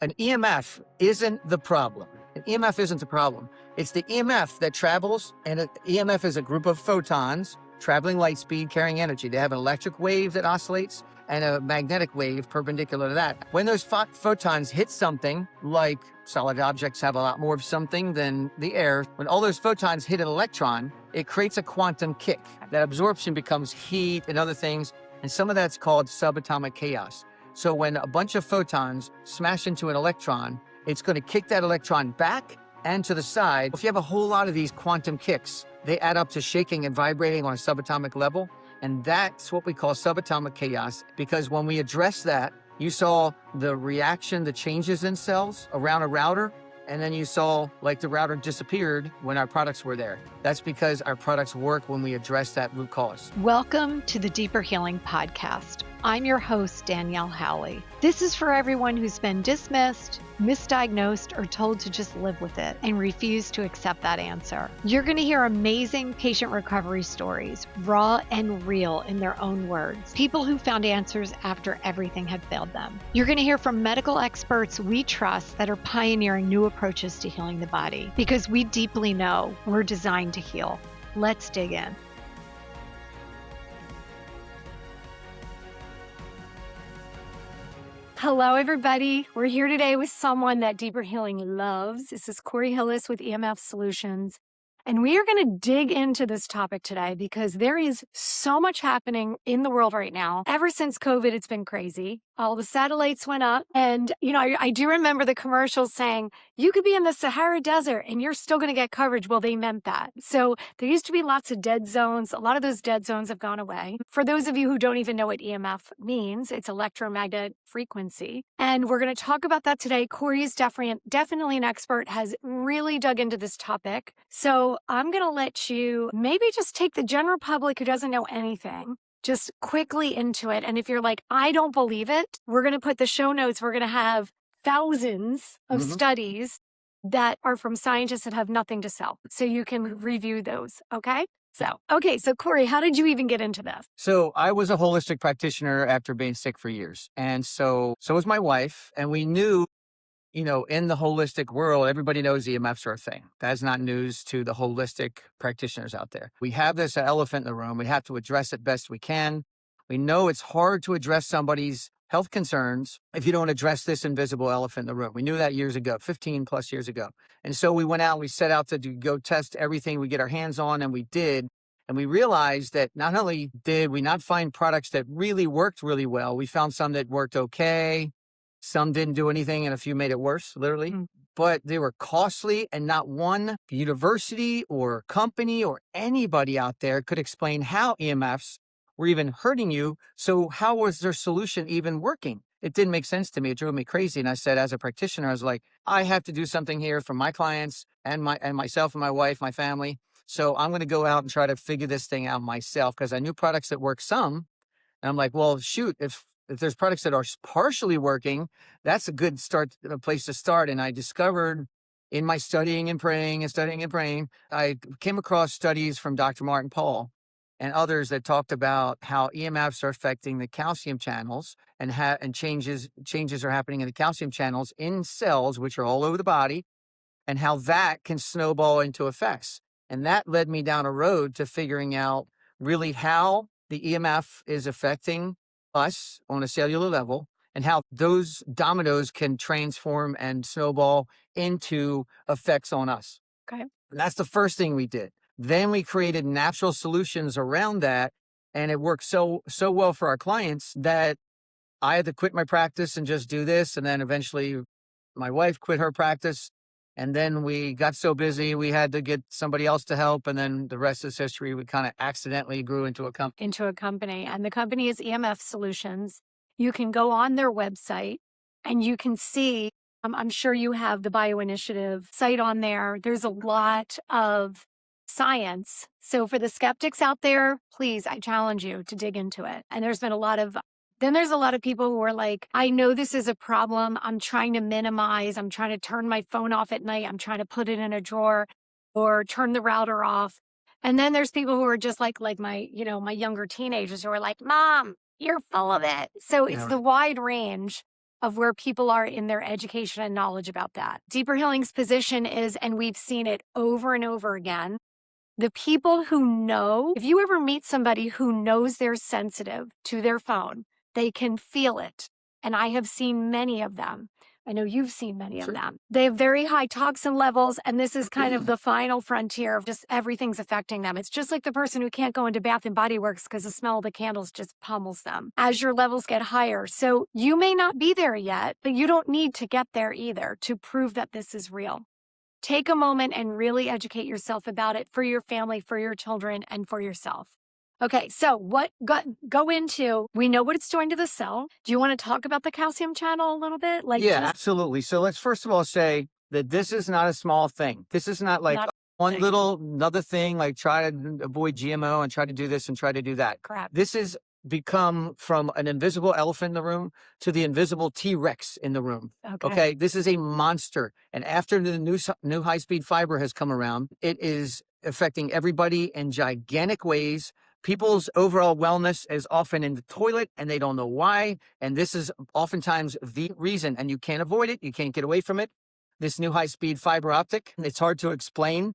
An EMF isn't the problem. An EMF isn't the problem. It's the EMF that travels, and an EMF is a group of photons traveling light speed, carrying energy. They have an electric wave that oscillates and a magnetic wave perpendicular to that. When those photons hit something, like solid objects have a lot more of something than the air, when all those photons hit an electron, it creates a quantum kick. That absorption becomes heat and other things, and some of that's called subatomic chaos. So when a bunch of photons smash into an electron, it's going to kick that electron back and to the side. If you have a whole lot of these quantum kicks, they add up to shaking and vibrating on a subatomic level. And that's what we call subatomic chaos, because when we address that, you saw the reaction, the changes in cells around a router, and then you saw like the router disappeared when our products were there. That's because our products work when we address that root cause. Welcome to the Deeper Healing Podcast. I'm your host, Danielle Howley. This is for everyone who's been dismissed, misdiagnosed, or told to just live with it and refuse to accept that answer. You're going to hear amazing patient recovery stories, raw and real in their own words. People who found answers after everything had failed them. You're going to hear from medical experts we trust that are pioneering new approaches to healing the body, because we deeply know we're designed to heal. Let's dig in. Hello, everybody. We're here today with someone that Deeper Healing loves. This is Cory Hillis with EMF Solutions. And we are going to dig into this topic today because there is so much happening in the world right now. Ever since COVID, it's been crazy. All the satellites went up. And, I do remember the commercials saying, you could be in the Sahara Desert and you're still going to get coverage. Well, they meant that. So there used to be lots of dead zones. A lot of those dead zones have gone away. For those of you who don't even know what EMF means, it's electromagnetic frequency. And we're going to talk about that today. Cory is definitely an expert, has really dug into this topic. So I'm going to let you maybe just take the general public who doesn't know anything just quickly into it. And if you're like, I don't believe it, we're going to put the show notes. We're going to have thousands of studies that are from scientists that have nothing to sell. So you can review those. Okay. So Cory, how did you even get into this? So I was a holistic practitioner after being sick for years. And so was my wife. And we knew, in the holistic world, everybody knows EMFs are a thing. That's not news to the holistic practitioners out there. We have this elephant in the room. We have to address it best we can. We know it's hard to address somebody's health concerns if you don't address this invisible elephant in the room. We knew that years ago, 15 plus years ago. And so we went out, we set out to go test everything we get our hands on, and we did. And we realized that not only did we not find products that really worked really well, we found some that worked okay. Some didn't do anything, and a few made it worse, literally. But they were costly, and not one university or company or anybody out there could explain how EMFs were even hurting you. So how was their solution even working? It didn't make sense to me. It drove me crazy. And I said, as a practitioner, I was like, I have to do something here for my clients and myself and my wife, my family. So I'm going to go out and try to figure this thing out myself, because I knew products that work some. And I'm like, well, shoot, if there's products that are partially working, that's a good place to start. And I discovered in my studying and praying, I came across studies from Dr. Marty and Pall and others that talked about how EMFs are affecting the calcium channels and changes are happening in the calcium channels in cells, which are all over the body, and how that can snowball into effects. And that led me down a road to figuring out really how the EMF is affecting us on a cellular level, and how those dominoes can transform and snowball into effects on us. Okay. And that's the first thing we did. Then we created natural solutions around that, and it worked so well for our clients that I had to quit my practice and just do this. And then eventually my wife quit her practice, and then we got so busy we had to get somebody else to help, and then the rest is history. We kind of accidentally grew into a company. And the company is EMF Solutions. You can go on their website and you can see, I'm sure you have the Bioinitiative site on there. There's a lot of science. So for the skeptics out there, please, I challenge you to dig into it. And there's a lot of people who are like, I know this is a problem. I'm trying to minimize. I'm trying to turn my phone off at night. I'm trying to put it in a drawer or turn the router off. And then there's people who are just like my younger teenagers who are like, Mom, you're full of it. So it's the wide range of where people are in their education and knowledge about that. Deeper Healing's position is, and we've seen it over and over again, the people who know, if you ever meet somebody who knows they're sensitive to their phone, they can feel it. And I have seen many of them. I know you've seen many of them. They have very high toxin levels, and this is kind of the final frontier of just everything's affecting them. It's just like the person who can't go into Bath and Body Works because the smell of the candles just pummels them as your levels get higher. So you may not be there yet, but you don't need to get there either to prove that this is real. Take a moment and really educate yourself about it for your family, for your children, and for yourself. Okay, so go into, we know what it's doing to the cell. Do you want to talk about the calcium channel a little bit? Yeah, absolutely. So let's first of all say that this is not a small thing. This is not like another thing, like try to avoid GMO and try to do this and try to do that. Correct. This is become from an invisible elephant in the room to the invisible T-Rex in the room. Okay. This is a monster. And after the new high-speed fiber has come around, it is affecting everybody in gigantic ways. People's overall wellness is often in the toilet and they don't know why. And this is oftentimes the reason, and you can't avoid it. You can't get away from it. This new high-speed fiber optic, it's hard to explain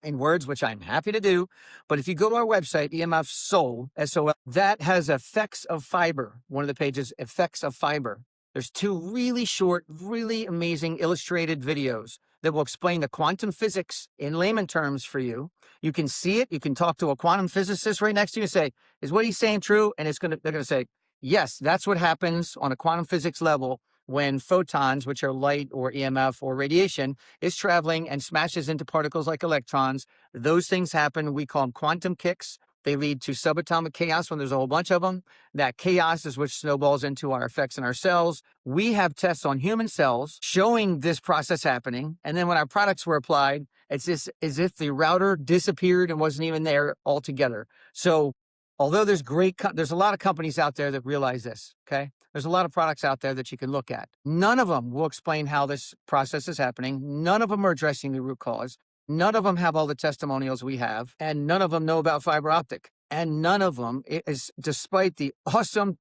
in words, which I'm happy to do. But if you go to our website, EMF Soul, S-O-L, that has effects of fiber. One of the pages, effects of fiber. There's 2 really short, really amazing illustrated videos that will explain the quantum physics in layman terms for you. You can see it. You can talk to a quantum physicist right next to you and say, is what he's saying true? And they're going to say, yes, that's what happens on a quantum physics level when photons, which are light or EMF or radiation, is traveling and smashes into particles like electrons. Those things happen. We call them quantum kicks. They lead to subatomic chaos when there's a whole bunch of them. That chaos is which snowballs into our effects in our cells. We have tests on human cells showing this process happening. And then when our products were applied, it's just as if the router disappeared and wasn't even there altogether. So although there's a lot of companies out there that realize this, okay? There's a lot of products out there that you can look at. None of them will explain how this process is happening. None of them are addressing the root cause. None of them have all the testimonials we have, and none of them know about fiber optic. And none of them is, despite the awesome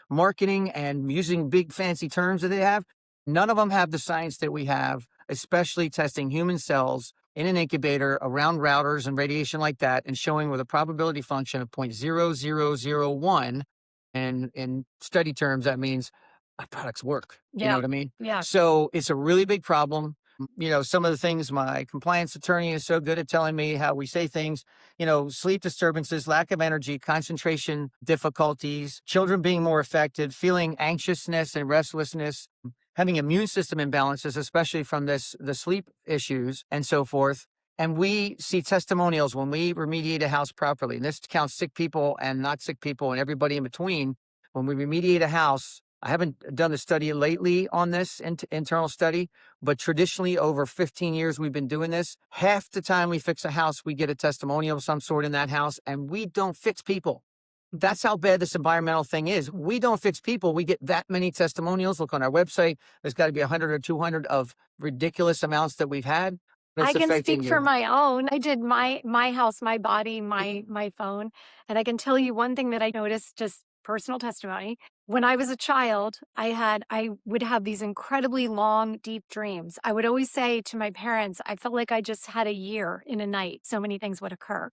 marketing and using big fancy terms that they have, none of them have the science that we have, especially testing human cells in an incubator around routers and radiation like that, and showing with a probability function of 0.0001. And in study terms, that means our products work. You know what I mean? Yeah. So it's a really big problem. You know, some of the things my compliance attorney is so good at telling me how we say things, you know, sleep disturbances, lack of energy, concentration difficulties, children being more affected, feeling anxiousness and restlessness, having immune system imbalances, especially from the sleep issues and so forth. And we see testimonials when we remediate a house properly. And this counts sick people and not sick people and everybody in between. When we remediate a house, I haven't done the study lately on this internal study, but traditionally over 15 years we've been doing this. Half the time we fix a house, we get a testimonial of some sort in that house, and we don't fix people. That's how bad this environmental thing is. We don't fix people. We get that many testimonials. Look on our website. There's got to be 100 or 200 of ridiculous amounts that we've had. I can speak for my own. I did my house, my body, my phone. And I can tell you one thing that I noticed, just personal testimony. When I was a child, I would have these incredibly long, deep dreams. I would always say to my parents, I felt like I just had a year in a night. So many things would occur.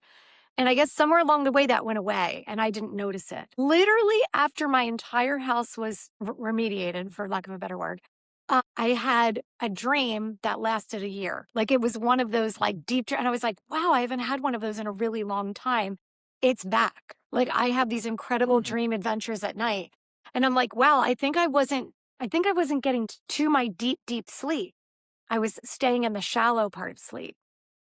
And I guess somewhere along the way that went away and I didn't notice it. Literally after my entire house was remediated, for lack of a better word, I had a dream that lasted a year. Like it was one of those like deep, and I was like, wow, I haven't had one of those in a really long time. It's back. Like I have these incredible dream adventures at night. And I'm like, wow, I think I wasn't getting to my deep, deep sleep. I was staying in the shallow part of sleep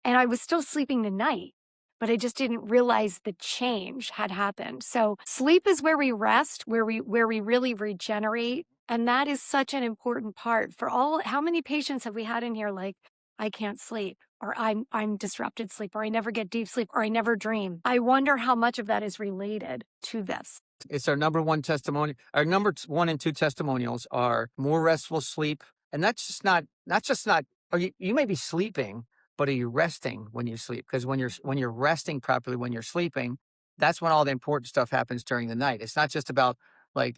and I was still sleeping the night, but I just didn't realize the change had happened. So sleep is where we rest, where we really regenerate. And that is such an important part for how many patients have we had in here like, I can't sleep, or I'm disrupted sleep, or I never get deep sleep, or I never dream. I wonder how much of that is related to this. It's our number one testimony. Our number 1 and 2 testimonials are more restful sleep. And that's just not, or you may be sleeping, but are you resting when you sleep? Because when you're resting properly, when you're sleeping, that's when all the important stuff happens during the night. It's not just about like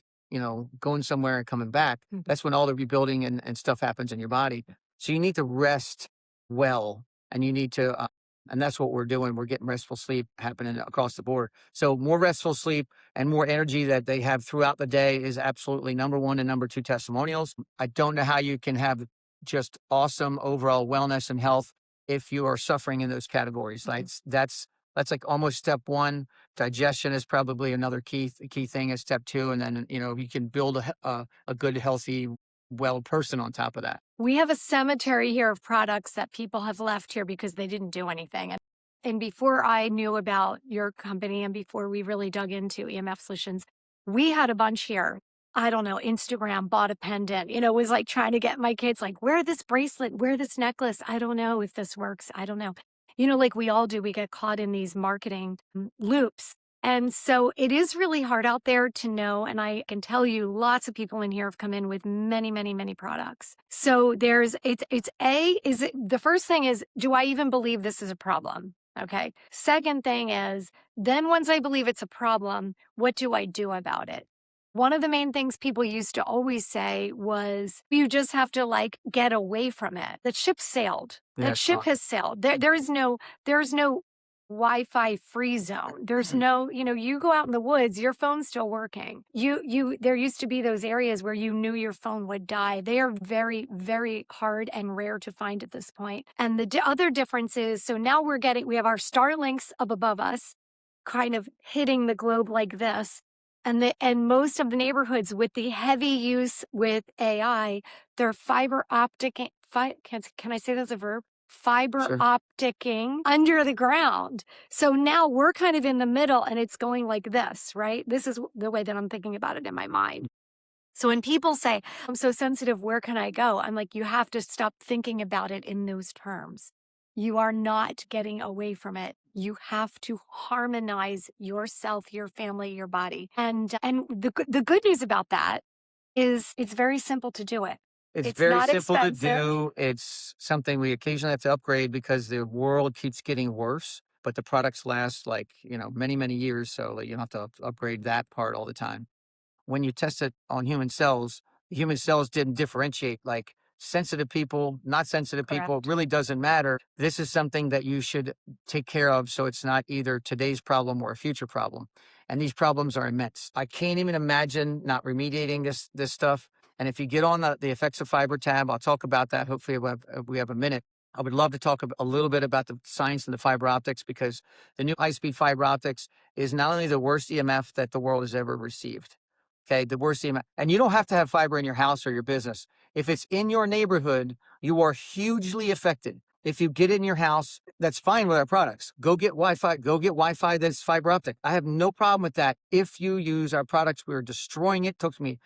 going somewhere and coming back. That's when all the rebuilding and stuff happens in your body. So you need to rest well, and you need to, and that's what we're doing. We're getting restful sleep happening across the board. So more restful sleep and more energy that they have throughout the day is absolutely number one and number two testimonials. I don't know how you can have just awesome overall wellness and health if you are suffering in those categories. Like that's like almost step one. Digestion is probably another key thing is step two. And then, you can build a good, healthy, well person on top of that. We have a cemetery here of products that people have left here because they didn't do anything. And before I knew about your company and before we really dug into EMF Solutions, we had a bunch here. I don't know, Instagram bought a pendant, was like trying to get my kids like, wear this bracelet, wear this necklace. I don't know if this works. I don't know. Like we all do, we get caught in these marketing loops. And so it is really hard out there to know. And I can tell you lots of people in here have come in with many, many, many products. So the first thing is, do I even believe this is a problem? Okay. Second thing is, then once I believe it's a problem, what do I do about it? One of the main things people used to always say was, you just have to get away from it. The ship sailed. That ship has sailed. There's no Wi-Fi free zone. There's no, you go out in the woods, your phone's still working. There used to be those areas where you knew your phone would die. They are very, very hard and rare to find at this point. And the other difference is, so now we have our Starlinks up above us, kind of hitting the globe like this. And most of the neighborhoods with the heavy use with AI, they're fiber optic. Can I say that's a verb? Fiber opticking under the ground. So now we're kind of in the middle, and it's going like this, right? This is the way that I'm thinking about it in my mind. So when people say, I'm so sensitive, where can I go? I'm like, you have to stop thinking about it in those terms. You are not getting away from it. You have to harmonize yourself, your family, your body. And the good news about that is it's very simple to do it. It's very not simple to expensive. do. It's something we occasionally have to upgrade because the world keeps getting worse, but the products last many, many years. So you don't have to upgrade that part all the time. When you test it on human cells, the human cells didn't differentiate like sensitive people, not sensitive people. It really doesn't matter. This is something that you should take care of so it's not either today's problem or a future problem. And these problems are immense. I can't even imagine not remediating this stuff. And if you get on the effects of fiber tab, I'll talk about that. Hopefully we have a minute. I would love to talk a little bit about the science and the fiber optics, because the new high-speed fiber optics is not only the worst EMF that the world has ever received. Okay, the worst EMF. And you don't have to have fiber in your house or your business. If it's in your neighborhood, you are hugely affected. If you get in your house, that's fine with our products. Go get Wi-Fi. Go get Wi-Fi that's fiber optic. I have no problem with that. If you use our products, we're destroying it. It took me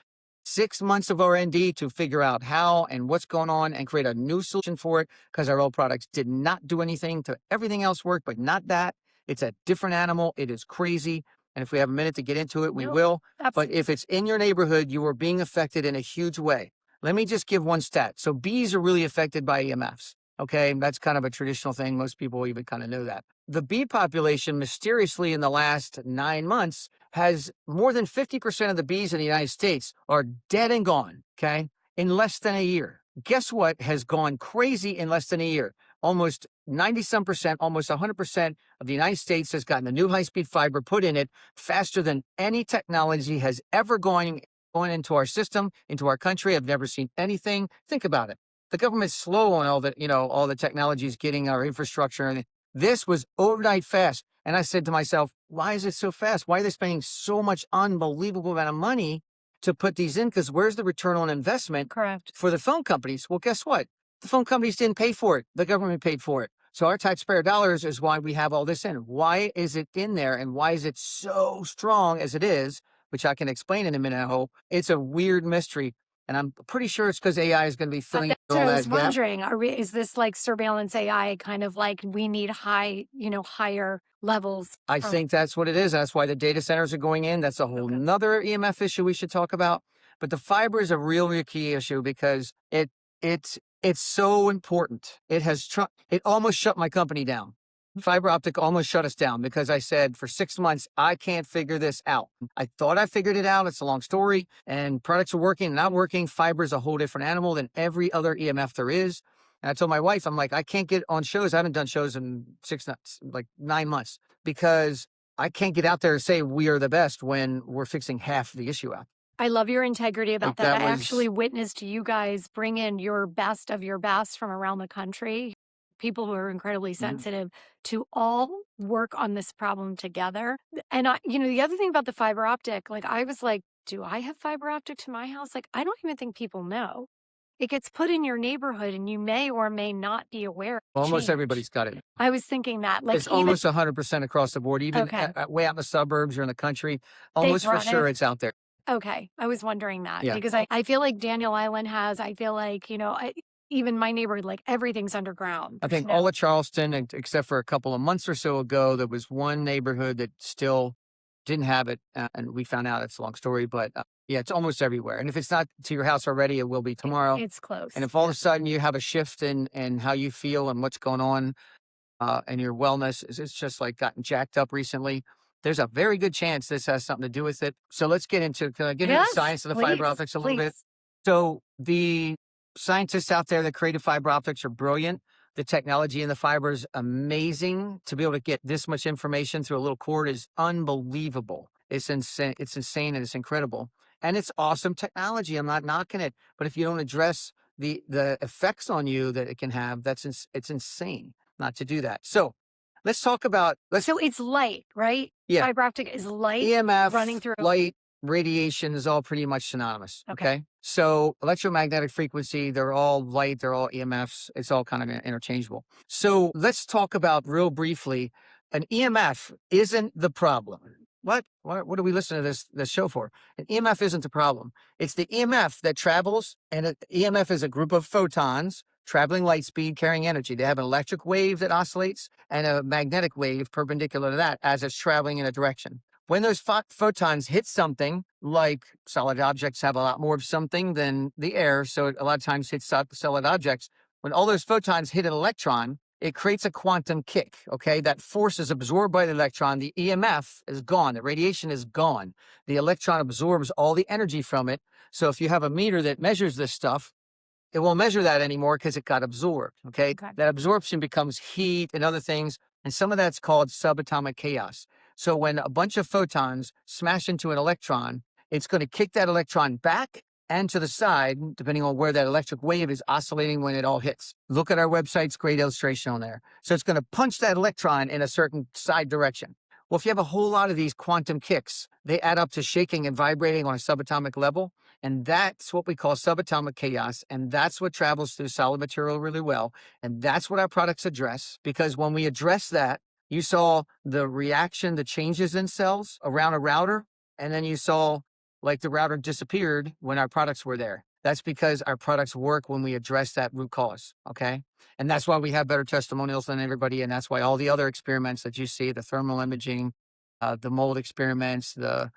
6 months of R&D to figure out how and what's going on and create a new solution for it, because our old products did not do anything to everything else work, but not that. It's a different animal. It is crazy. And if we have a minute to get into it, we will. But if it's in your neighborhood, you are being affected in a huge way. Let me just give one stat. So bees are really affected by EMFs. Okay, that's kind of a traditional thing. Most people even kind of know that. The bee population, mysteriously in the last 9 months, has more than 50% of the bees in the United States are dead and gone, okay, in less than a year. Guess what has gone crazy in less than a year? Almost 90-some%, almost 100% of the United States has gotten the new high-speed fiber put in it faster than any technology has ever gone into our system, into our country. I've never seen anything. Think about it. The government's slow on all the technologies getting our infrastructure. And this was overnight fast. And I said to myself, why is it so fast? Why are they spending so much unbelievable amount of money to put these in? Because where's the return on investment for the phone companies? Well, guess what? The phone companies didn't pay for it. The government paid for it. So our taxpayer dollars is why we have all this in. Why is it in there? And why is it so strong as it is, which I can explain in a minute, I hope. It's a weird mystery. And I'm pretty sure it's because AI is going to be filling in all that gap. I was wondering, is this like surveillance AI, kind of like we need higher levels? I think that's what it is. That's why the data centers are going in. That's a whole nother EMF issue we should talk about. But the fiber is a real key issue because it's so important. It almost shut my company down. fiber optic almost shut us down because I said for 6 months, I can't figure this out. I thought I figured it out. It's a long story, and products are working, not working. Fiber is a whole different animal than every other EMF there is. And I told my wife, I'm like, I can't get on shows. I haven't done shows in 9 months because I can't get out there and say we are the best when we're fixing half the issue out. I love your integrity about Like, that. that I was- actually witnessed you guys bring in your best of your best from around the country, people who are incredibly sensitive, to all work on this problem together. And the other thing about the fiber optic, like I was like, do I have fiber optic to my house? Like, I don't even think people know. It gets put in your neighborhood and you may or may not be aware. Almost everybody's got it. I was thinking that. Like, It's almost 100% across the board, even Okay. way out in the suburbs or in the country. Almost for run sure it. it's out there. Okay. I was wondering that Yeah. because I feel like Daniel Island has, I feel like, even my neighborhood, like everything's underground. I think There's no- all of Charleston, except for a couple of months or so ago, there was one neighborhood that still didn't have it. And we found out it's a long story, but yeah, it's almost everywhere. And if it's not to your house already, it will be tomorrow. It's close. And if all of a sudden you have a shift in how you feel and what's going on and your wellness, it's just like gotten jacked up recently, there's a very good chance this has something to do with it. So let's get into, can I get into the science of the fiber optics a little bit? So the scientists out there that created fiber optics are brilliant. The technology in the fiber is amazing. To be able to get this much information through a little cord is unbelievable. It's insane. It's insane and it's incredible. And it's awesome technology. I'm not knocking it. But if you don't address the effects on you that it can have, it's insane not to do that. So let's talk about, So it's light, right? Yeah. Fiber optic is light. EMF, running through- light, radiation is all pretty much synonymous. Okay. Okay. So electromagnetic frequency, they're all light, they're all EMFs. It's all kind of interchangeable. So let's talk about real briefly, an EMF isn't the problem. What do we listen to this show for? An EMF isn't the problem. It's the EMF that travels, and an EMF is a group of photons traveling light speed, carrying energy. They have an electric wave that oscillates and a magnetic wave perpendicular to that as it's traveling in a direction. When those photons hit something, like solid objects have a lot more of something than the air, so it a lot of times hits solid objects. When all those photons hit an electron, it creates a quantum kick, okay? That force is absorbed by the electron. The EMF is gone. The radiation is gone. The electron absorbs all the energy from it. So if you have a meter that measures this stuff, it won't measure that anymore because it got absorbed, okay? That absorption becomes heat and other things, and some of that's called subatomic chaos. So when a bunch of photons smash into an electron, it's going to kick that electron back and to the side, depending on where that electric wave is oscillating when it all hits. Look at our website's great illustration on there. So it's going to punch that electron in a certain side direction. Well, if you have a whole lot of these quantum kicks, they add up to shaking and vibrating on a subatomic level. And that's what we call subatomic chaos. And that's what travels through solid material really well. And that's what our products address. Because when we address that, you saw the reaction, the changes in cells around a router. And then you saw like the router disappeared when our products were there. That's because our products work when we address that root cause, okay? And that's why we have better testimonials than everybody, and that's why all the other experiments that you see, the thermal imaging, the mold experiments, the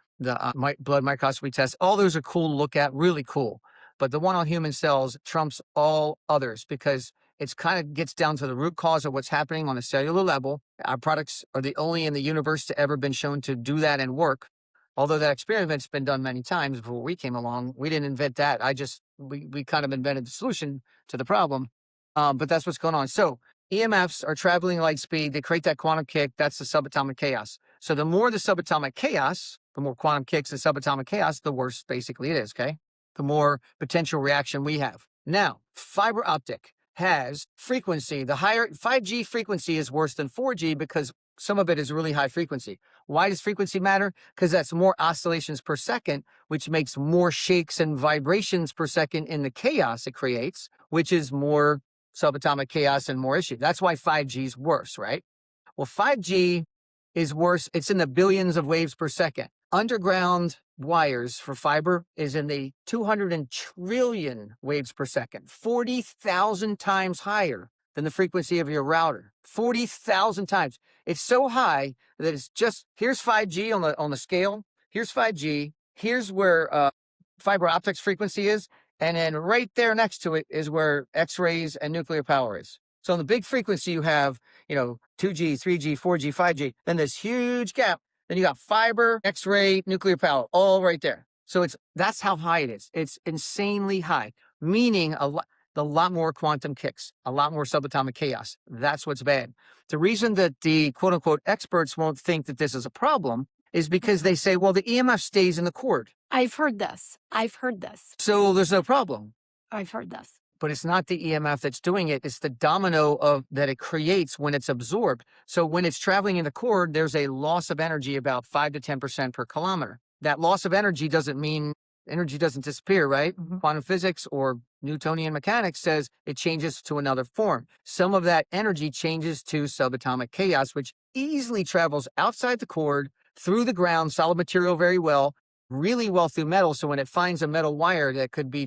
blood microscopy tests, all those are cool to look at, really cool. But the one on human cells trumps all others because it's kind of gets down to the root cause of what's happening on a cellular level. Our products are the only in the universe to ever been shown to do that and work. Although that experiment's been done many times before we came along, we didn't invent that. We kind of invented the solution to the problem. But that's what's going on. So EMFs are traveling light speed. They create that quantum kick. That's the subatomic chaos. So the more the subatomic chaos, the more quantum kicks and subatomic chaos, the worse basically it is, okay? The more potential reaction we have. Now, fiber optic has frequency. The higher 5G frequency is worse than 4G because some of it is really high frequency. Why does frequency matter? Because that's more oscillations per second, which makes more shakes and vibrations per second in the chaos it creates, which is more subatomic chaos and more issue. That's why 5G is worse, right? Well, 5G is worse. It's in the billions of waves per second. Underground wires for fiber is in the 200 trillion waves per second, 40,000 times higher than the frequency of your router. 40,000 times. It's so high that it's just, here's 5G on the scale. Here's 5G. Here's where fiber optics frequency is. And then right there next to it is where X-rays and nuclear power is. So on the big frequency, you have, 2G, 3G, 4G, 5G, then this huge gap. Then you got fiber, X-ray, nuclear power, all right there. So that's how high it is. It's insanely high, meaning a lot more quantum kicks, a lot more subatomic chaos. That's what's bad. The reason that the quote unquote experts won't think that this is a problem is because they say, well, the EMF stays in the cord. I've heard this. So there's no problem. I've heard this. But it's not the EMF that's doing it. It's the domino that it creates when it's absorbed. So when it's traveling in the cord, there's a loss of energy about 5 to 10% per kilometer. That loss of energy doesn't mean energy doesn't disappear, right? Mhm. Quantum physics or Newtonian mechanics says it changes to another form. Some of that energy changes to subatomic chaos, which easily travels outside the cord, through the ground, solid material very well, really well through metal. So when it finds a metal wire that could be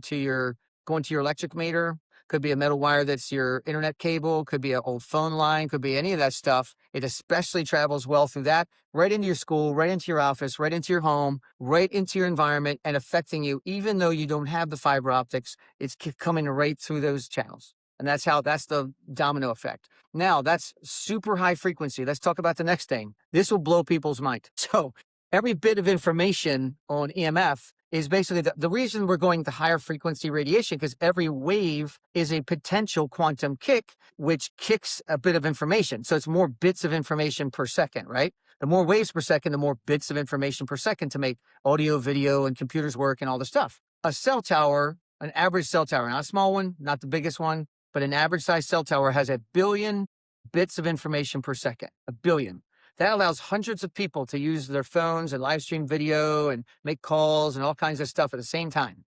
going to your electric meter, could be a metal wire that's your internet cable, could be an old phone line, could be any of that stuff. It especially travels well through that, right into your school, right into your office, right into your home, right into your environment and affecting you. Even though you don't have the fiber optics, it's coming right through those channels. And that's the domino effect. Now that's super high frequency. Let's talk about the next thing. This will blow people's mind. So every bit of information on EMF is basically the reason we're going to higher frequency radiation, because every wave is a potential quantum kick, which kicks a bit of information. So it's more bits of information per second, right? The more waves per second, the more bits of information per second to make audio, video, and computers work and all the stuff. A cell tower, an average cell tower, not a small one, not the biggest one, but an average size cell tower has 1 billion bits of information per second, 1 billion. That allows hundreds of people to use their phones and live stream video and make calls and all kinds of stuff at the same time.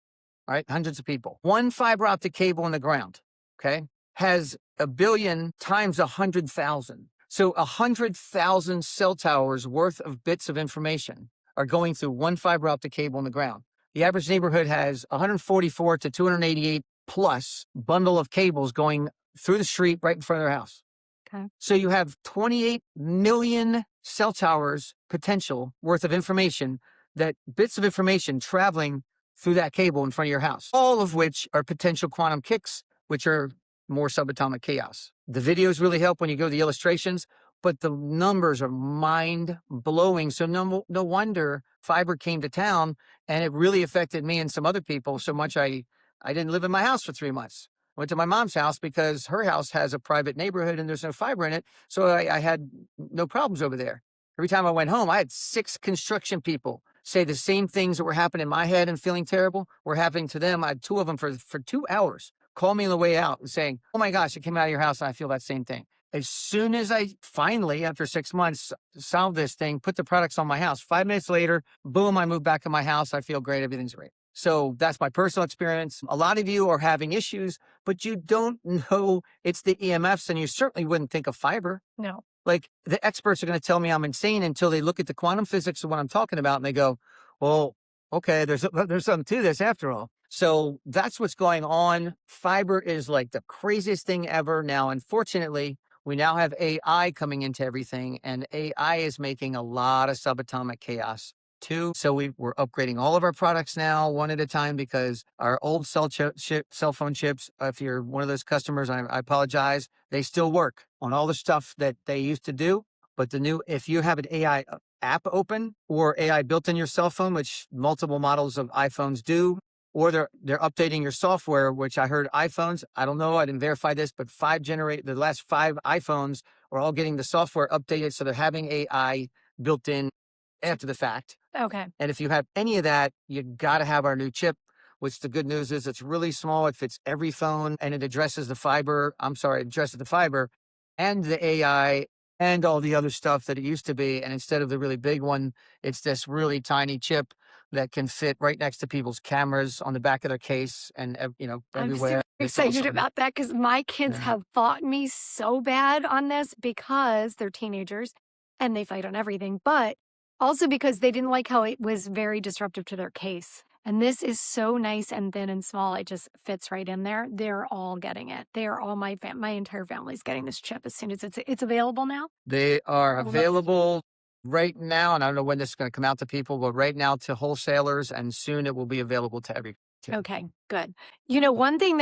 All right, hundreds of people. One fiber optic cable in the ground, okay, has 1 billion times 100,000. So 100,000 cell towers worth of bits of information are going through one fiber optic cable in the ground. The average neighborhood has 144 to 288 plus bundle of cables going through the street right in front of their house. Okay. So you have 28 million cell towers potential worth of information, that bits of information traveling through that cable in front of your house, all of which are potential quantum kicks, which are more subatomic chaos. The videos really help when you go to the illustrations, but the numbers are mind blowing. So no wonder fiber came to town, and it really affected me and some other people so much I didn't live in my house for 3 months. Went to my mom's house because her house has a private neighborhood and there's no fiber in it. So I had no problems over there. Every time I went home, I had 6 construction people say the same things that were happening in my head and feeling terrible were happening to them. I had 2 of them for 2 hours call me on the way out and saying, oh my gosh, I came out of your house and I feel that same thing. As soon as I finally, after 6 months, solved this thing, put the products on my house, 5 minutes later, boom, I moved back in my house. I feel great. Everything's great. So that's my personal experience. A lot of you are having issues, but you don't know it's the EMFs, and you certainly wouldn't think of fiber. No. Like, the experts are going to tell me I'm insane until they look at the quantum physics of what I'm talking about and they go, well, okay, there's something to this after all. So that's what's going on. Fiber is like the craziest thing ever. Now, unfortunately, we now have AI coming into everything, and AI is making a lot of subatomic chaos too. So we're upgrading all of our products now one at a time, because our old cell phone chips, if you're one of those customers, I apologize, they still work on all the stuff that they used to do. But the new, if you have an AI app open or AI built in your cell phone, which multiple models of iPhones do, or they're updating your software, which I heard iPhones, I don't know, I didn't verify this, but the last 5 iPhones are all getting the software updated. So they're having AI built in after the fact. Okay. And if you have any of that, you got to have our new chip, which the good news is it's really small. It fits every phone, and it addresses the fiber and the AI and all the other stuff that it used to be. And instead of the really big one, it's this really tiny chip that can fit right next to people's cameras on the back of their case and, I'm everywhere. super It's excited awesome. about that, because my kids Yeah. have fought me so bad on this, because they're teenagers and they fight on everything, but also because they didn't like how it was very disruptive to their case. And this is so nice and thin and small. It just fits right in there. They're all getting it. They are all my entire family's getting this chip as soon as it's available now. They are Well, that's- available right now, and I don't know when this is going to come out to people, but right now to wholesalers, and soon it will be available to every. Okay, good. One thing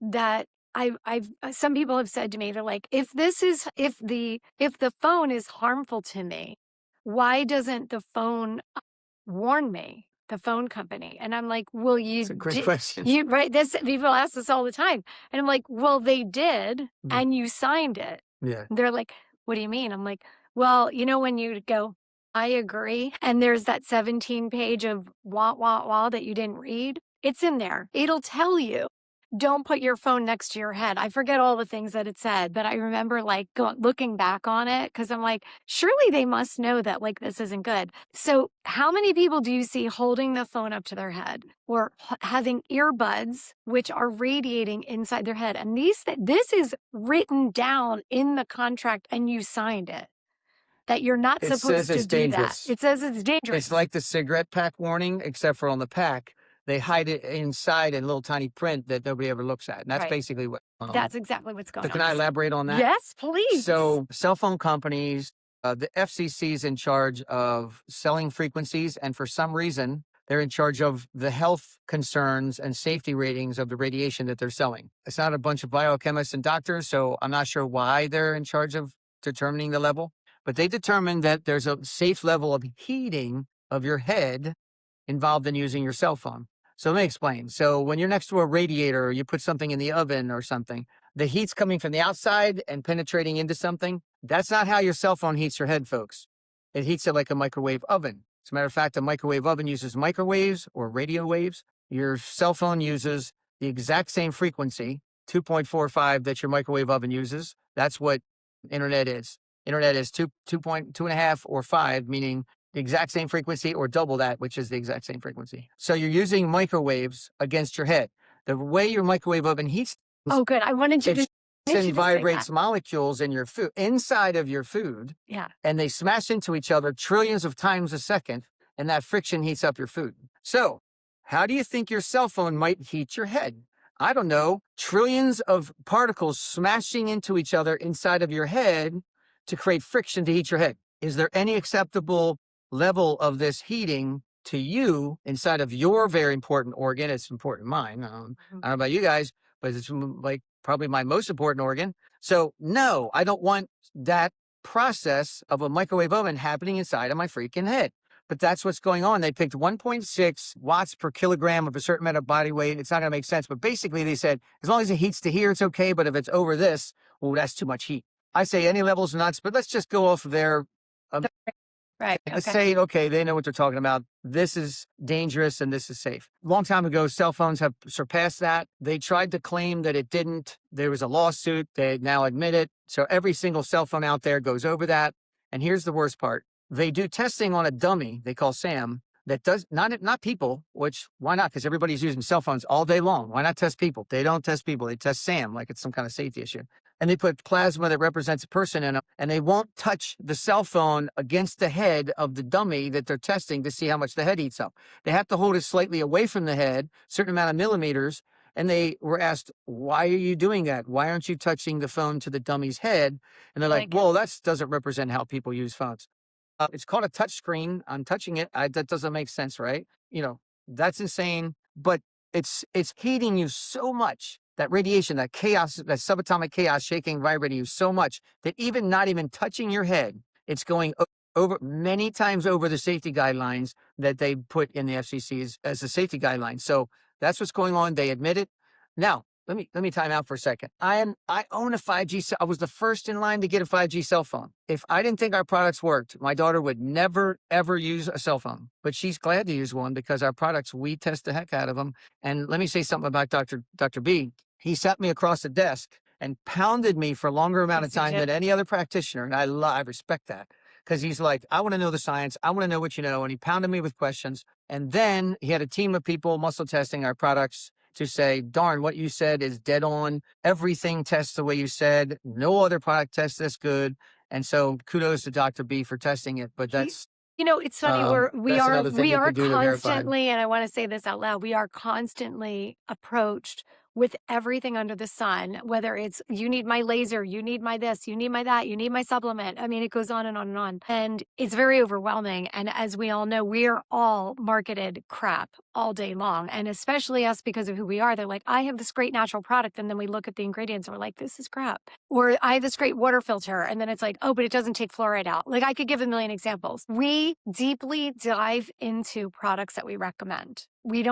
that I've some people have said to me, they're like, if the phone is harmful to me, why doesn't the phone warn me, the phone company? And I'm like, well, It's a great question. you right. This people ask this all the time, and I'm like, well, they did, Mm. and you signed it. Yeah. They're like, what do you mean? I'm like, well, when you go, I agree, and there's that 17 page of wah that you didn't read. It's in there. It'll tell you. Don't put your phone next to your head. I forget all the things that it said, but I remember like looking back on it because I'm like, surely they must know that like this isn't good. So, how many people do you see holding the phone up to their head or having earbuds which are radiating inside their head? And this is written down in the contract, and you signed it that you're not It says supposed to it's do that. dangerous. It says it's dangerous. It's like the cigarette pack warning, except for on the pack, they hide it inside in little tiny print that nobody ever looks at. And that's Right. basically what. That's exactly what's going So on. can I elaborate on that? Yes, please. So cell phone companies, the FCC is in charge of selling frequencies, and for some reason, they're in charge of the health concerns and safety ratings of the radiation that they're selling. It's not a bunch of biochemists and doctors, so I'm not sure why they're in charge of determining the level, but they determined that there's a safe level of heating of your head involved in using your cell phone. So let me explain. So when you're next to a radiator, or you put something in the oven or something, the heat's coming from the outside and penetrating into something. That's not how your cell phone heats your head, folks. It heats it like a microwave oven. As a matter of fact, a microwave oven uses microwaves or radio waves. Your cell phone uses the exact same frequency, 2.45, that your microwave oven uses. That's what internet is. Internet is 2.2.5 or 5, meaning the exact same frequency, or double that, which is the exact same frequency. So you're using microwaves against your head. The way your microwave oven heats, Oh, good. I wanted you to. and vibrates molecules in your food, inside of your food, Yeah. and they smash into each other trillions of times a second, and that friction heats up your food. So how do you think your cell phone might heat your head? I don't know. Trillions of particles smashing into each other inside of your head to create friction to heat your head. Is there any acceptable level of this heating to you inside of your very important organ? It's important in mine. I don't know about you guys, but it's like probably my most important organ. So no, I don't want that process of a microwave oven happening inside of my freaking head. But that's what's going on. They picked 1.6 watts per kilogram of a certain amount of body weight. It's not going to make sense. But basically they said, as long as it heats to here, it's okay. But if it's over this, well, that's too much heat. I say any level's nuts, but let's just go off of their Right. let's Okay. say, okay, they know what they're talking about. This is dangerous and this is safe. Long time ago, cell phones have surpassed that. They tried to claim that it didn't. There was a lawsuit. They now admit it. So every single cell phone out there goes over that. And here's the worst part. They do testing on a dummy they call Sam that does not people, which why not? Because everybody's using cell phones all day long. Why not test people? They don't test people. They test Sam like it's some kind of safety issue. And they put plasma that represents a person in them, and they won't touch the cell phone against the head of the dummy that they're testing to see how much the head heats up. They have to hold it slightly away from the head, certain amount of millimeters, and they were asked, why are you doing that? Why aren't you touching the phone to the dummy's head? And they're like, well, that doesn't represent how people use phones. It's called a touch screen. I'm touching it. That doesn't make sense, right? That's insane, but it's heating you so much. That radiation, that chaos, that subatomic chaos shaking, vibrating you so much that even not even touching your head, it's going over many times over the safety guidelines that they put in the FCC's as a safety guideline. So that's what's going on. They admit it. Now, let me time out for a second. I own a 5G. I was the first in line to get a 5G cell phone. If I didn't think our products worked, my daughter would never, ever use a cell phone. But she's glad to use one because our products, we test the heck out of them. And let me say something about Dr. B. He sat me across the desk and pounded me for a longer amount of time than any other practitioner. And I respect that because he's like, I want to know the science. I want to know what you know. And he pounded me with questions. And then he had a team of people muscle testing our products to say, darn, what you said is dead on. Everything tests the way you said. No other product tests this good. And so kudos to Dr. B for testing it. But that's, it's funny. We that's another thing you are can do to verify. constantly, and I want to say this out loud, we are constantly approached with everything under the sun, whether it's you need my laser, you need my this, you need my that, you need my supplement. I mean, it goes on and on and on. And it's very overwhelming. And as we all know, we're all marketed crap all day long. And especially us because of who we are. They're like, I have this great natural product. And then we look at the ingredients and we're like, this is crap. Or I have this great water filter. And then it's like, oh, but it doesn't take fluoride out. Like I could give a million examples. We deeply dive into products that we recommend. We're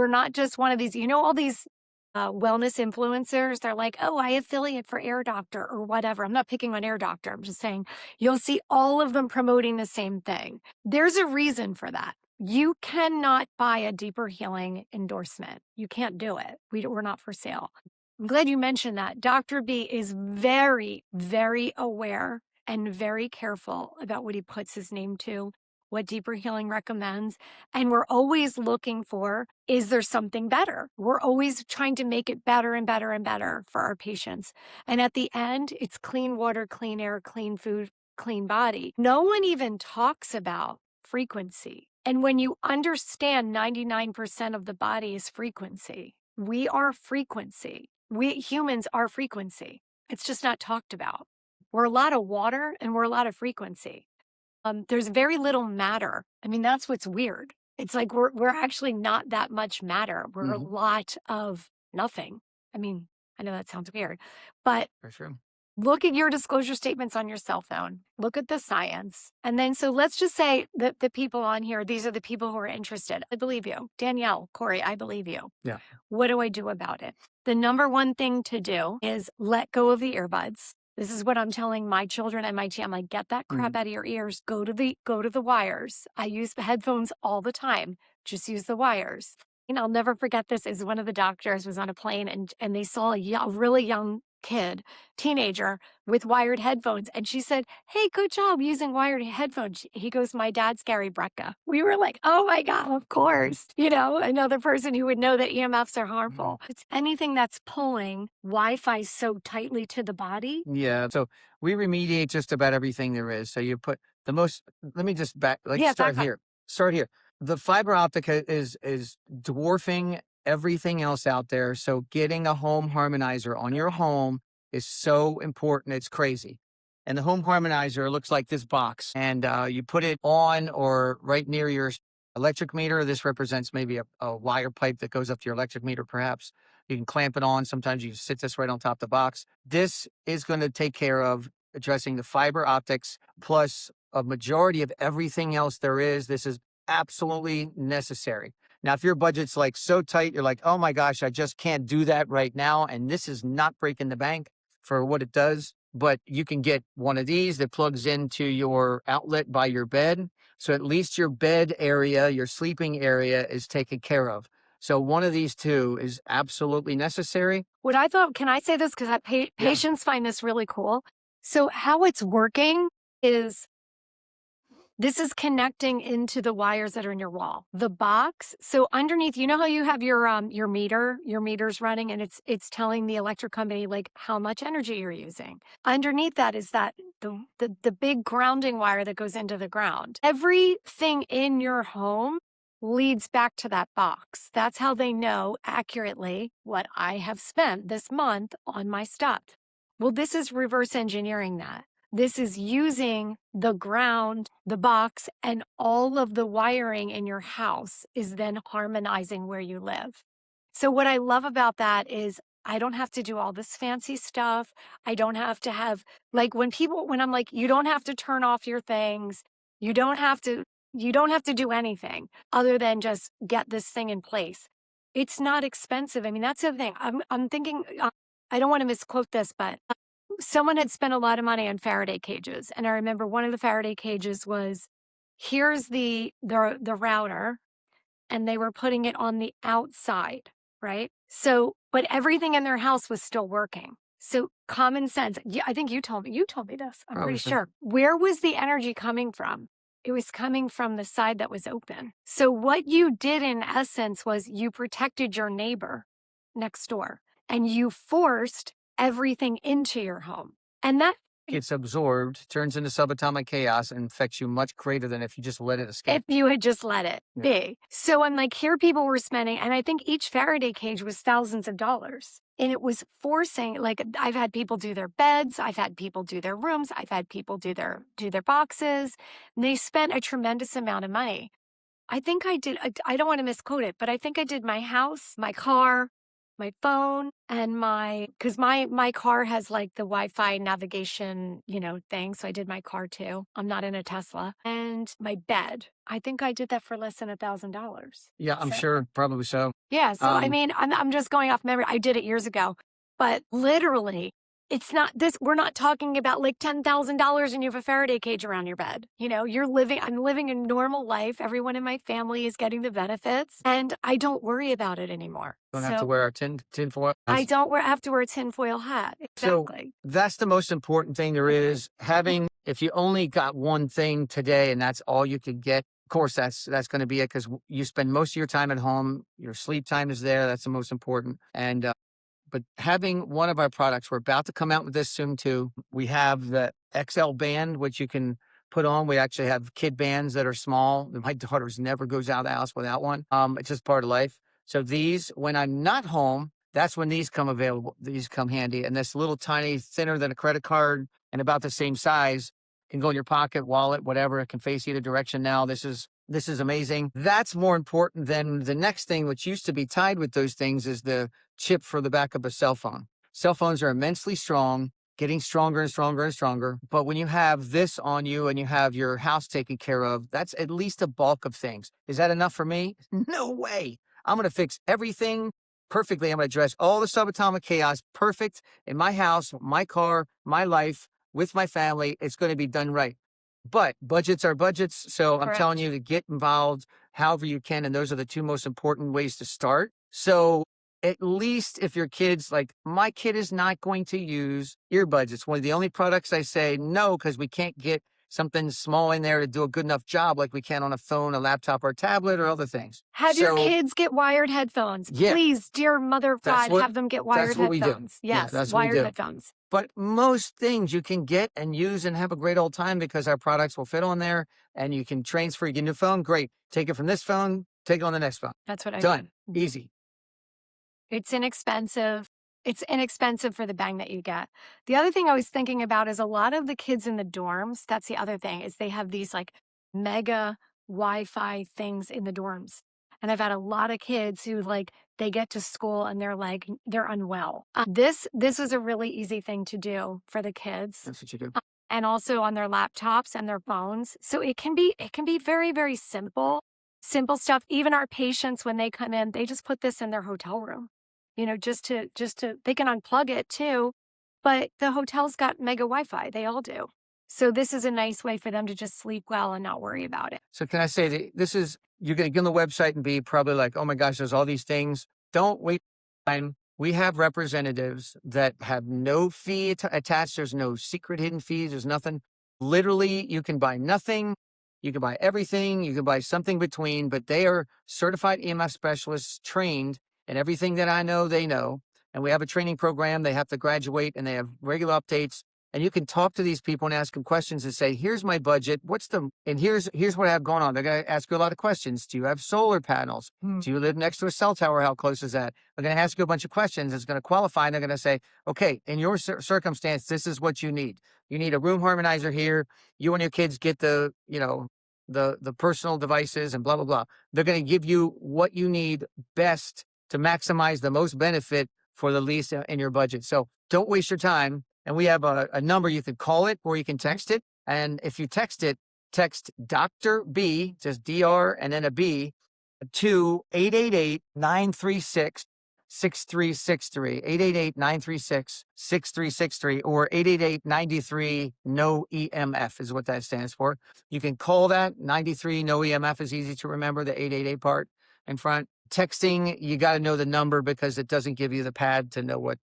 not just one of these, all these wellness influencers. They're like, oh, I affiliate for Air Doctor or whatever. I'm not picking on Air Doctor. I'm just saying you'll see all of them promoting the same thing. There's a reason for that. You cannot buy a deeper healing endorsement. You can't do it. We're not for sale. I'm glad you mentioned that. Dr. B is very, very aware and very careful about what he puts his name to, what Deeper Healing recommends. And we're always looking for, is there something better? We're always trying to make it better and better and better for our patients. And at the end, it's clean water, clean air, clean food, clean body. No one even talks about frequency. And when you understand 99% of the body is frequency, we are frequency. We humans are frequency. It's just not talked about. We're a lot of water and we're a lot of frequency. There's very little matter. I mean, that's what's weird. It's like we're actually not that much matter. We're a lot of nothing. I mean, I know that sounds weird, but For sure. look at your disclosure statements on your cell phone. Look at the science. And then, so let's just say that the people on here, these are the people who are interested. I believe you. Danielle, Cory, I believe you. Yeah. What do I do about it? The number one thing to do is let go of the earbuds. This is what I'm telling my children and my team. I'm like, get that crap out of your ears. Go to the wires. I use the headphones all the time. Just use the wires. And I'll never forget this. Is one of the doctors was on a plane and they saw a really young kid, teenager, with wired headphones. And she said, hey, good job using wired headphones. He goes, my dad's Gary Brecka. We were like, oh my God, of course. Another person who would know that EMFs are harmful. It's anything that's pulling Wi-Fi so tightly to the body. Yeah. So we remediate just about everything there is. So you put let me just start here. Start here. The fiber optic is dwarfing everything else out there. So getting a home harmonizer on your home is so important. It's crazy. And the home harmonizer looks like this box, and you put it on or right near your electric meter. This represents maybe a wire pipe that goes up to your electric meter, perhaps. You can clamp it on. Sometimes you sit this right on top of the box. This is going to take care of addressing the fiber optics plus a majority of everything else there is. This is absolutely necessary. Now, if your budget's like so tight, you're like, oh my gosh, I just can't do that right now. And this is not breaking the bank for what it does, but you can get one of these that plugs into your outlet by your bed. So at least your bed area, your sleeping area is taken care of. So one of these two is absolutely necessary. What I thought, can I say this? Because patients find this really cool. So how it's working is this is connecting into the wires that are in your wall. The box, so underneath, you know how you have your meter's running and it's telling the electric company like how much energy you're using. Underneath that is the big grounding wire that goes into the ground. Everything in your home leads back to that box. That's how they know accurately what I have spent this month on my stuff. Well, this is reverse engineering that. This is using the ground, the box, and all of the wiring in your house is then harmonizing where you live. So what I love about that is I don't have to do all this fancy stuff. I don't have to have, like when I'm like, you don't have to turn off your things. You don't have to do anything other than just get this thing in place. It's not expensive. I mean, that's the thing. I'm thinking, I don't want to misquote this, but someone had spent a lot of money on Faraday cages. And I remember one of the Faraday cages was, here's the router, and they were putting it on the outside, right? So, but everything in their house was still working. So common sense. Yeah, I think you told me this. I'm pretty sure. Where was the energy coming from? It was coming from the side that was open. So what you did in essence was you protected your neighbor next door and you forced everything into your home. And that gets absorbed, turns into subatomic chaos, and affects you much greater than if you just let it escape. If you had just let it be. So I'm like, here people were spending, and I think each Faraday cage was thousands of dollars. And it was forcing, like, I've had people do their beds, I've had people do their rooms, I've had people do their boxes. And they spent a tremendous amount of money. I think I did, I don't want to misquote it, but I think I did my house, my car, my phone, and because my car has like the Wi-Fi navigation, thing. So I did my car too. I'm not in a Tesla. And my bed. I think I did that for less than $1,000. Yeah, I'm sure, probably so. Yeah. So I mean, I'm just going off memory. I did it years ago, but literally, it's not this. We're not talking about like $10,000 and you have a Faraday cage around your bed. I'm living a normal life. Everyone in my family is getting the benefits, and I don't worry about it anymore. Don't have to wear our tinfoil. I don't have to wear a tinfoil hat. Exactly. So that's the most important thing there is. If you only got one thing today and that's all you could get, of course, that's going to be it, because you spend most of your time at home. Your sleep time is there. That's the most important. And but having one of our products, we're about to come out with this soon too. We have the XL band, which you can put on. We actually have kid bands that are small. My daughter's never goes out of the house without one. It's just part of life. So these, when I'm not home, that's when these come available. These come handy. And this little tiny, thinner than a credit card and about the same size, can go in your pocket, wallet, whatever. It can face either direction now. This is amazing. That's more important than the next thing, which used to be tied with those things, is the chip for the back of a cell phone. Cell phones are immensely strong, getting stronger and stronger and stronger. But when you have this on you and you have your house taken care of, that's at least a bulk of things. Is that enough for me? No way. I'm going to fix everything perfectly. I'm going to address all the subatomic chaos perfect in my house, my car, my life, with my family. It's going to be done right. But budgets are budgets. So Correct. I'm telling you to get involved however you can. And those are the two most important ways to start. So at least if your kid's like, my kid is not going to use earbuds. It's one of the only products I say no, because we can't get something small in there to do a good enough job like we can on a phone, a laptop, or a tablet, or other things. Have your kids get wired headphones. Yeah. Please, dear mother of God, have them get wired that's what headphones. We do. Yes, Yeah, that's what we wired do. headphones. But most things you can get and use and have a great old time, because our products will fit on there, and you can transfer. You get a new phone, great. Take it from this phone, take it on the next phone. That's what I Done. do. Easy. It's inexpensive. It's inexpensive for the bang that you get. The other thing I was thinking about is a lot of the kids in the dorms, that's the other thing, is they have these like mega Wi-Fi things in the dorms. And I've had a lot of kids who like, they get to school and they're unwell. This is a really easy thing to do for the kids. That's what you do. And also on their laptops and their phones. So it can be very, very simple stuff. Even our patients, when they come in, they just put this in their hotel room. Just to, they can unplug it too, but the hotel's got mega Wi-Fi. They all do. So this is a nice way for them to just sleep well and not worry about it. So can I say that you're going to get on the website and be probably like, oh my gosh, there's all these things. Don't wait time. We have representatives that have no fee attached. There's no secret hidden fees. There's nothing. Literally, you can buy nothing. You can buy everything. You can buy something between, but they are certified EMF specialists trained. And everything that I know, they know. And we have a training program. They have to graduate, and they have regular updates. And you can talk to these people and ask them questions and say, here's my budget. Here's what I have going on. They're going to ask you a lot of questions. Do you have solar panels? Do you live next to a cell tower? How close is that? They're going to ask you a bunch of questions. It's going to qualify. And they're going to say, okay, in your circumstance, this is what you need. You need a room harmonizer here. You and your kids get the personal devices and blah, blah, blah. They're going to give you what you need best to maximize the most benefit for the least in your budget. So don't waste your time. And we have a number you can call it or you can text it. And if you text it, text Dr. B, just DR and then a B, to 888-936-6363, 888-936-6363, or 888-93-NO-EMF is what that stands for. You can call that. 93-NO-EMF is easy to remember, the 888 part in front. Texting, you got to know the number because it doesn't give you the pad to know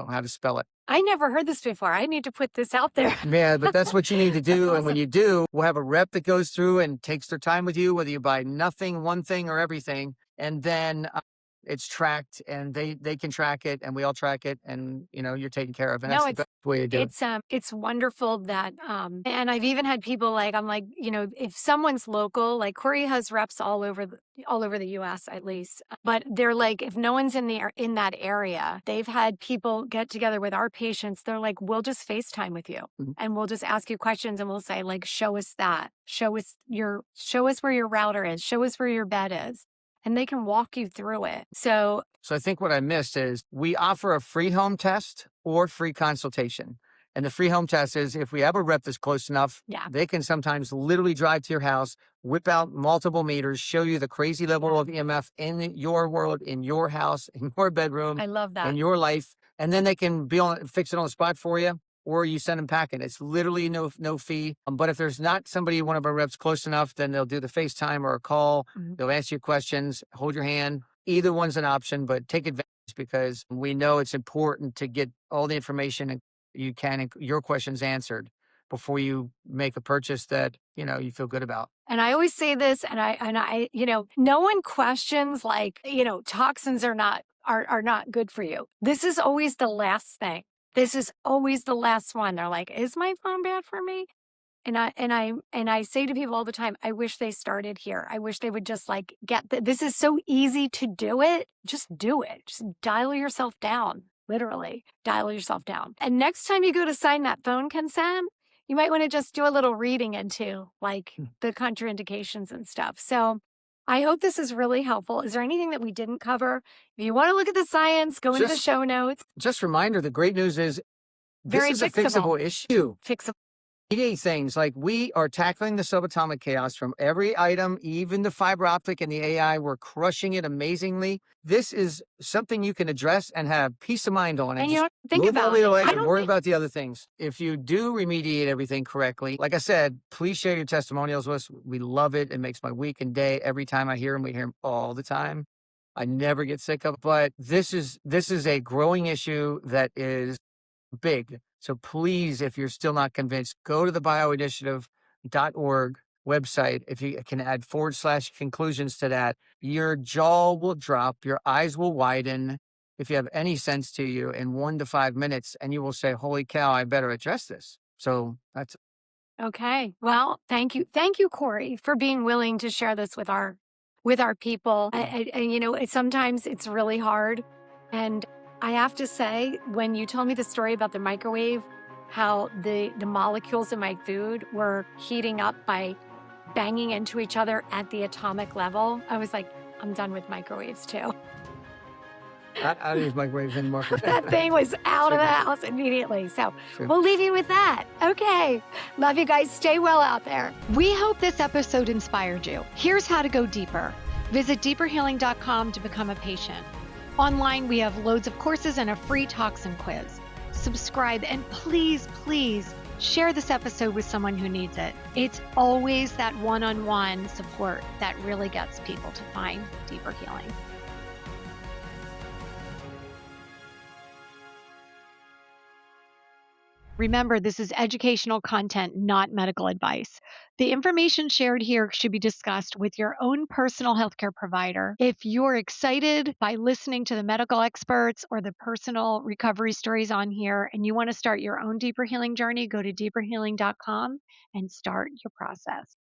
how to spell it. I never heard this before. I need to put this out there. Yeah, but that's what you need to do. Awesome. And when you do, we'll have a rep that goes through and takes their time with you, whether you buy nothing, one thing, or everything. And then it's tracked, and they can track it, and we all track it, and you're taken care of, and that's No, the best way to do it. it's wonderful that and I've even had people like I'm like, if someone's local, like Corey has reps all over the US at least. But they're like, if no one's in that area, they've had people get together with our patients. They're like, we'll just FaceTime with you and we'll just ask you questions and we'll say, like, show us that. Show us where your router is, show us where your bed is. And they can walk you through it. So I think what I missed is we offer a free home test or free consultation. And the free home test is if we have a rep that's close enough, yeah, they can sometimes literally drive to your house, whip out multiple meters, show you the crazy level of EMF in your world, in your house, in your bedroom, I love that. in your life. And then they can fix it on the spot for you, or you send them packing. It's literally no fee. But if there's not somebody, one of our reps close enough, then they'll do the FaceTime or a call. They'll ask you questions, hold your hand. Either one's an option, but take advantage because we know it's important to get all the information you can and your questions answered before you make a purchase that, you feel good about. And I always say this, and I, no one questions like, toxins are not good for you. This is always the last thing. This is always the last one. They're like, is my phone bad for me? And I say to people all the time, I wish they started here. I wish they would just like this is so easy to do it. Just do it. Just dial yourself down. Literally dial yourself down. And next time you go to sign that phone consent, you might want to just do a little reading into like the contraindications and stuff. So I hope this is really helpful. Is there anything that we didn't cover? If you want to look at the science, go into the show notes. Just a reminder, the great news is this is a fixable issue. Fixable. Things like we are tackling the subatomic chaos from every item, even the fiber optic and the AI. We're crushing it amazingly. This is something you can address and have peace of mind on. And you don't think about it. I don't worry about the other things. If you do remediate everything correctly, like I said, please share your testimonials with us. We love it. It makes my week and day every time I hear them. We hear them all the time. I never get sick of it. But this is a growing issue that is big. So please, if you're still not convinced, go to the bioinitiative.org website. If you can add /conclusions to that, your jaw will drop, your eyes will widen. If you have any sense to you in 1 to 5 minutes, and you will say, holy cow, I better address this. So that's okay. Well, thank you. Thank you, Corey, for being willing to share this with our people. Sometimes it's really hard. And I have to say, when you told me the story about the microwave, how the molecules in my food were heating up by banging into each other at the atomic level, I was like, I'm done with microwaves too. I don't use microwaves anymore. That thing was out of the house immediately. So we'll leave you with that. Okay. Love you guys. Stay well out there. We hope this episode inspired you. Here's how to go deeper. Visit deeperhealing.com to become a patient. Online, we have loads of courses and a free toxin quiz. Subscribe and please, please share this episode with someone who needs it. It's always that one-on-one support that really gets people to find deeper healing. Remember, this is educational content, not medical advice. The information shared here should be discussed with your own personal healthcare provider. If you're excited by listening to the medical experts or the personal recovery stories on here and you want to start your own deeper healing journey, go to deeperhealing.com and start your process.